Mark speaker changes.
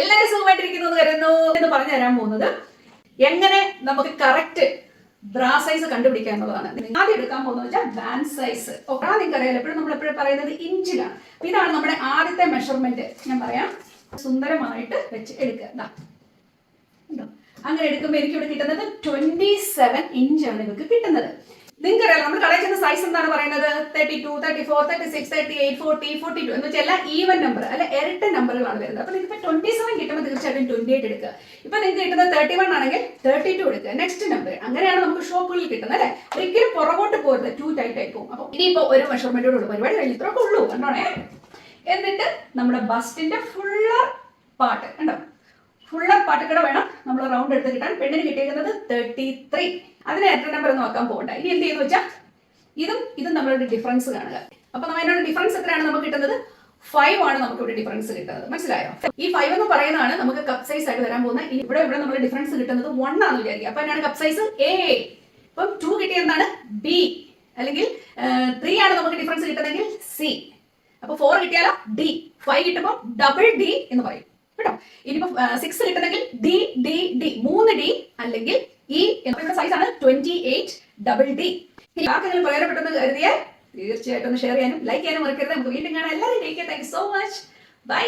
Speaker 1: എല്ലാവരും സുഖമായിട്ടിരിക്കുന്നു എന്ന് പറഞ്ഞു തരാൻ പോകുന്നത് എങ്ങനെ നമുക്ക് കറക്റ്റ് ബ്രാ സൈസ് കണ്ടുപിടിക്കുക എന്നുള്ളതാണ്. ആദ്യം എടുക്കാൻ പോകുന്നത് വെച്ചാൽ ബാൻഡ് സൈസ്. നിങ്ങൾക്ക് അറിയാലോ, എപ്പോഴും നമ്മൾ എപ്പോഴും പറയുന്നത് ഇഞ്ചിലാണ്. അപ്പൊ ഇതാണ് നമ്മുടെ ആദ്യത്തെ മെഷർമെന്റ്. ഞാൻ പറയാം, സുന്ദരമായിട്ട് വെച്ച് എടുക്കുക. അങ്ങനെ എടുക്കുമ്പോൾ എനിക്ക് ഇവിടെ കിട്ടുന്നത് 27 ഇഞ്ചാണ് ഇവർക്ക് കിട്ടുന്നത്. നിങ്ങൾക്കറിയാം, നമ്മൾ കടയിൽ ചെന്ന സൈസ് എന്താണ് പറയുന്നത്? 32, 34, 36, 38, 40, 42 എന്ന് വെച്ചാൽ എല്ലാം ഈവൻ നമ്പർ അല്ലെ, ഇരട്ട നമ്പറുകളാണ് വരുന്നത്. അപ്പൊ നിങ്ങൾക്ക് 27 കിട്ടുമ്പോൾ തീർച്ചയായിട്ടും 28 എടുക്കുക. ഇപ്പൊ നിങ്ങൾക്ക് കിട്ടുന്നത് 31 ആണെങ്കിൽ 32 എടുക്കുക, നെക്സ്റ്റ് നമ്പർ. അങ്ങനെയാണ് നമുക്ക് ഷോപ്പുകളിൽ കിട്ടുന്നത് അല്ലെ. ഒരിക്കലും പുറകോട്ട് പോരുത്, 2 ടൈറ്റ് ആയി പോകും. അപ്പൊ ഇനിയിപ്പോ ഒരു മെഷർമെന്റോടുള്ളൂ പരിപാടി കഴിഞ്ഞ് ഇത്രയൊക്കെ ഉള്ളൂ കണ്ടോണേ. എന്നിട്ട് നമ്മുടെ ബസ്റ്റിന്റെ ഫുള്ളർ പാർട്ട് കണ്ടോ, ഫുള്ളർ പാർട്ടിക്കട വേണം നമ്മൾ റൗണ്ട് എടുത്ത് കിട്ടാൻ. പെണ്ണിന് കിട്ടിയിരിക്കുന്നത് 33. അതിന് എത്ര നമ്പർ നോക്കാൻ പോകണ്ട. ഇനി എന്ത് ചെയ്യുന്നു വെച്ചാൽ ഇതും നമ്മളുടെ ഡിഫറൻസ് കാണുക. അപ്പൊ നമ്മൾ അതിനോട് ഡിഫറൻസ് എത്രയാണ് നമുക്ക് കിട്ടുന്നത്? 5 ആണ് നമുക്ക് ഇവിടെ ഡിഫറൻസ് കിട്ടുന്നത്. മനസ്സിലായോ? ഈ 5 എന്ന് പറയുന്നതാണ് നമുക്ക് കപ്പ് സൈസ് ആയിട്ട് വരാൻ പോകുന്നത്. ഇവിടെ നമ്മൾ ഡിഫറൻസ് കിട്ടുന്നത് 1 ആണെന്ന് വിചാരിക്കുക. അപ്പൊ അതിനാണ് കപ്പ് സൈസ് A. ഇപ്പം 2 കിട്ടിയ എന്താണ്? B. അല്ലെങ്കിൽ 3 ആണ് നമുക്ക് ഡിഫറൻസ് കിട്ടുന്നതെങ്കിൽ C. അപ്പൊ 4 കിട്ടിയാലോ D. 5 കിട്ടുമ്പോൾ ഡബിൾ D എന്ന് പറയും കേട്ടോ. ഇനിയിപ്പോ 6 കിട്ടുന്നെങ്കിൽ D 3D അല്ലെങ്കിൽ E. ഇവിടെ സൈസ് ആണ് 28 ഡബിൾ D. ആർക്കെങ്കിലും പ്രയോജനപ്പെട്ടെന്ന് കരുതിയാൽ തീർച്ചയായിട്ടും ഒന്ന് ഷെയർ ചെയ്യാനും ലൈക്ക് ചെയ്യാനും മറക്കരുത്. നമുക്ക് വീണ്ടും കാണാം. എല്ലാവരും thank you so much. By.